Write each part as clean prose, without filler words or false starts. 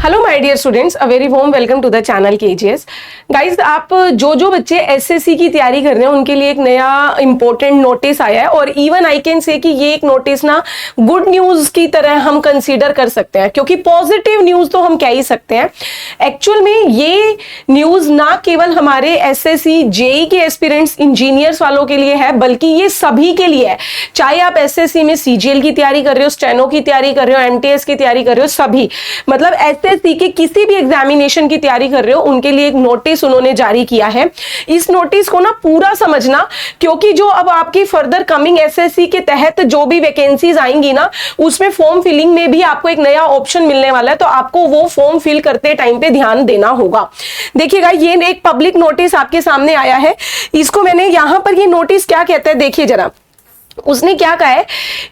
Hello my dear students, a very warm welcome to the channel KGS. Guys, आप जो बच्चे SSC की तैयारी कर रहे हैं उनके लिए एक नया इंपॉर्टेंट नोटिस आया है और इवन आई कैन से कि ये एक नोटिस ना गुड न्यूज की तरह हम कंसीडर कर सकते हैं, क्योंकि पॉजिटिव न्यूज तो हम कह ही सकते हैं। एक्चुअल में ये न्यूज ना केवल हमारे एसएससी जेई के एस्पिरेंट्स इंजीनियर्स वालों के लिए है, बल्कि ये सभी के लिए है। चाहे आप एसएससी में सीजीएल की तैयारी कर रहे हो, स्टेनो की तैयारी कर रहे हो, एमटीएस की तैयारी कर रहे हो, सभी मतलब एसएससी के किसी भी एग्जामिनेशन की तैयारी कर रहे हो उनके लिए एक नोटिस उन्होंने जारी किया है। इस नोटिस को ना पूरा समझना, क्योंकि जो अब आपकी फर्दर कमिंग एसएससी के तहत जो भी वैकेंसीज आएंगी ना, उसमें फॉर्म फिलिंग में भी आपको एक नया ऑप्शन मिलने वाला है, तो आपको वो फॉर्म फिल करते टाइम पे ध्यान देना होगा। देखिएगा, ये एक पब्लिक नोटिस आपके सामने आया है। इसको मैंने यहां पर, ये नोटिस क्या कहता है देखिए जरा। उसने क्या कहा है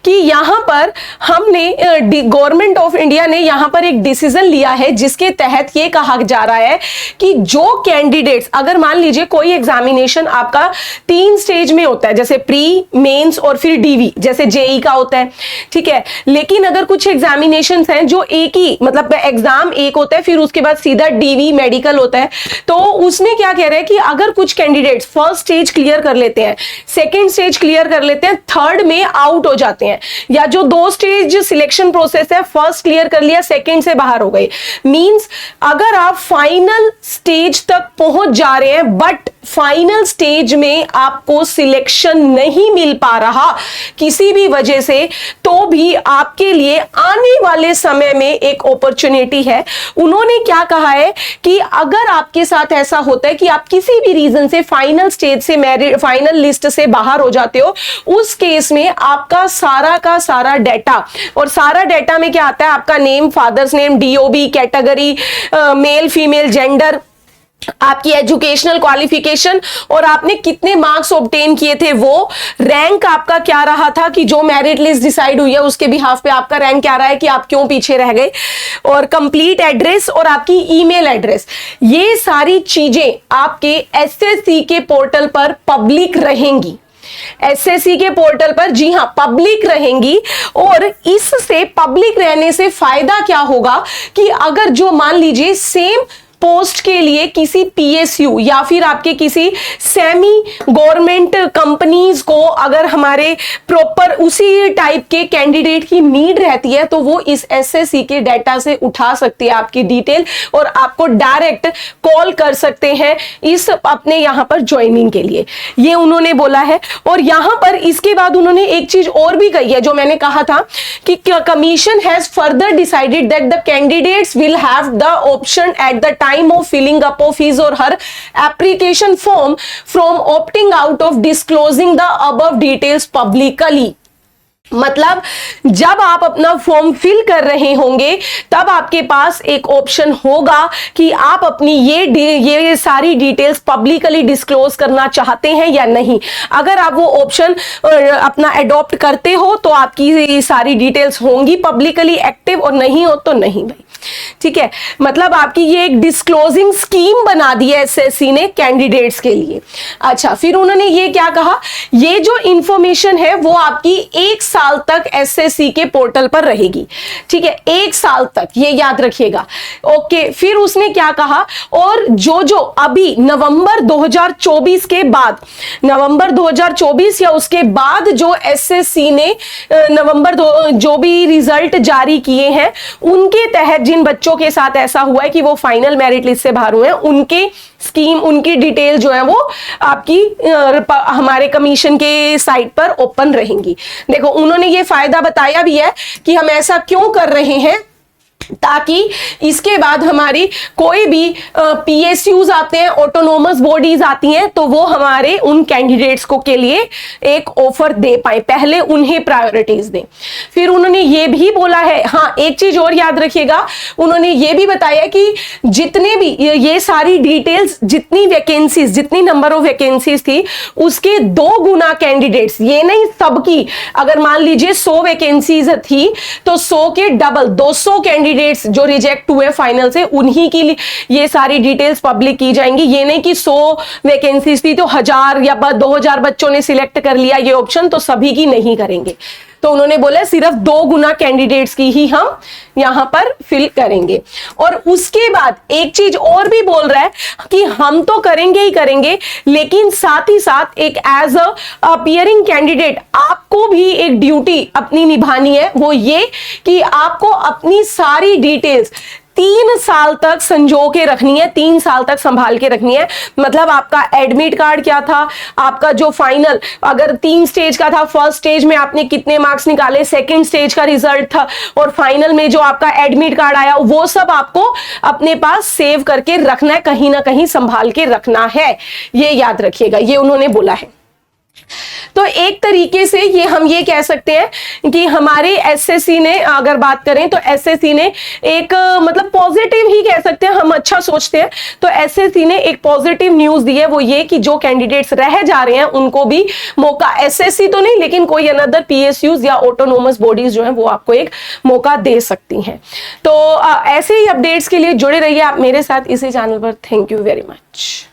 कि यहां पर हमने गवर्नमेंट ऑफ इंडिया ने यहां पर एक डिसीजन लिया है जिसके तहत ये कहा जा रहा है कि जो कैंडिडेट्स, अगर मान लीजिए कोई एग्जामिनेशन आपका 3 स्टेज में होता है, जैसे प्री, मेंस और फिर डीवी, जैसे जेई का होता है, ठीक है। लेकिन अगर कुछ एग्जामिनेशन हैं जो एक ही मतलब एग्जाम एक होता है, फिर उसके बाद सीधा डीवी मेडिकल होता है, तो उसमें क्या कह रहे हैं कि अगर कुछ कैंडिडेट्स फर्स्ट स्टेज क्लियर कर लेते हैं, सेकेंड स्टेज क्लियर कर लेते हैं, थर्ड में आउट हो जाते हैं, या जो 2 स्टेज सिलेक्शन प्रोसेस है, फर्स्ट क्लियर कर लिया, सेकंड से बाहर हो गए, मींस अगर आप फाइनल स्टेज तक पहुंच जा रहे हैं बट फाइनल स्टेज में आपको सिलेक्शन नहीं मिल पा रहा किसी भी वजह से, तो भी आपके लिए आने वाले समय में एक अपॉर्चुनिटी है। उन्होंने क्या कहा है कि अगर आपके साथ ऐसा होता है कि आप किसी भी रीजन से फाइनल स्टेज से फाइनल लिस्ट से बाहर हो जाते हो, उस केस में आपका सारा का सारा डाटा, और सारा डाटा में क्या आता है, आपका name, father's name, DOB, category, male female, gender, आपकी एजुकेशनल क्वालिफिकेशन और आपने कितने मार्क्स ऑब्टेन किए थे, वो रैंक आपका क्या रहा था, कि जो मेरिट लिस्ट डिसाइड हुई है उसके बिहाफ पे आपका रैंक क्या रहा है, कि आप क्यों पीछे रह गए, और कंप्लीट एड्रेस और आपकी ईमेल एड्रेस, ये सारी चीजें आपके एसएससी के पोर्टल पर पब्लिक रहेंगी। एसएससी के पोर्टल पर, जी हां, पब्लिक रहेंगी। और इससे पब्लिक रहने से फायदा क्या होगा कि अगर जो मान लीजिए सेम पोस्ट के लिए किसी पीएसयू या फिर आपके किसी सेमी गवर्नमेंट कंपनीज को अगर हमारे प्रॉपर उसी टाइप के कैंडिडेट की नीड रहती है, तो वो इस एसएससी के डाटा से उठा सकती है आपकी डिटेल और आपको डायरेक्ट कॉल कर सकते हैं इस अपने यहां पर ज्वाइनिंग के लिए, ये उन्होंने बोला है। और यहां पर इसके बाद उन्होंने एक चीज और भी कही है, जो मैंने कहा था कि commission has further decided that the candidates will have the option at the time of filling up of his or her application form from opting out of disclosing the above details publicly। मतलब जब आप अपना form fill कर रहे होंगे तब आपके पास एक ऑप्शन होगा कि आप अपनी ये सारी डिटेल्स पब्लिकली डिस्क्लोज करना चाहते हैं या नहीं। अगर आप वो ऑप्शन अपना अडॉप्ट करते हो तो आपकी ये सारी डिटेल्स होंगी पब्लिकली एक्टिव, और नहीं हो तो नहीं भाई, ठीक है। मतलब आपकी ये एक डिस्क्लोजिंग स्कीम बना दी है एसएससी ने कैंडिडेट्स के लिए। अच्छा, फिर उन्होंने ये क्या कहा, ये जो इंफॉर्मेशन है वो आपकी 1 साल तक एसएससी के पोर्टल पर रहेगी, ठीक है, 1 साल तक, ये याद रखिएगा। ओके, फिर उसने क्या कहा, और जो अभी नवंबर 2024 के बाद, नवंबर 2024 या उसके बाद जो एसएससी ने नवंबर जो भी रिजल्ट जारी किए हैं, उनके तहत जिन बच्चों के साथ ऐसा हुआ है कि वो फाइनल मेरिट लिस्ट से बाहर हुए हैं, उनके स्कीम, उनकी डिटेल जो है वो आपकी हमारे कमीशन के साइट पर ओपन रहेंगी। देखो, उन्होंने ये फायदा बताया भी है कि हम ऐसा क्यों कर रहे हैं, ताकि इसके बाद हमारी कोई भी पीएसयूज आते हैं, ऑटोनोमस बॉडीज आती हैं, तो वो हमारे उन कैंडिडेट्स को के लिए एक ऑफर दे पाए, पहले उन्हें प्रायोरिटीज दें। फिर उन्होंने ये भी बोला है, हाँ एक चीज और याद रखिएगा, उन्होंने ये भी बताया कि जितने भी ये सारी डिटेल्स, जितनी वैकेंसीज, जितनी नंबर ऑफ वैकेंसीज थी, उसके 2 गुना कैंडिडेट्स, ये नहीं सबकी, अगर मान लीजिए 100 वैकेंसीज थी तो 100 के डबल 200 कैंडिडेट कैंडिडेट्स जो रिजेक्ट हुए फाइनल से, उन्हीं की ये सारी डिटेल्स पब्लिक की जाएंगी। ये नहीं कि 100 वैकेंसीज थी तो 1000 या 2000 बच्चों ने सिलेक्ट कर लिया ये ऑप्शन, तो सभी की नहीं करेंगे। तो उन्होंने बोला सिर्फ 2 गुना कैंडिडेट्स की ही हम यहां पर फिल करेंगे। और उसके बाद एक चीज और भी बोल रहा है कि हम तो करेंगे ही करेंगे, लेकिन साथ ही साथ एक एज अ अपीयरिंग कैंडिडेट आपको भी एक ड्यूटी अपनी निभानी है। वो ये कि आपको अपनी सारी डिटेल्स 3 साल तक संजो के रखनी है, 3 साल तक संभाल के रखनी है। मतलब आपका एडमिट कार्ड क्या था, आपका जो फाइनल अगर 3 स्टेज का था, फर्स्ट स्टेज में आपने कितने मार्क्स निकाले, सेकंड स्टेज का रिजल्ट था, और फाइनल में जो आपका एडमिट कार्ड आया, वो सब आपको अपने पास सेव करके रखना है, कहीं ना कहीं संभाल के रखना है। ये याद रखिएगा, ये उन्होंने बोला है। तो एक तरीके से ये हम ये कह सकते हैं कि हमारे एसएससी ने, अगर बात करें तो एसएससी ने एक मतलब पॉजिटिव ही कह सकते हैं, हम अच्छा सोचते हैं तो एसएससी ने एक पॉजिटिव न्यूज दी है। वो ये कि जो कैंडिडेट्स रह जा रहे हैं उनको भी मौका, एसएससी तो नहीं लेकिन कोई अनदर पीएसयूज या ऑटोनोमस बॉडीज जो है वो आपको एक मौका दे सकती हैं। तो ऐसे ही अपडेट्स के लिए जुड़े रहिए आप मेरे साथ इसी चैनल पर। Thank you very much.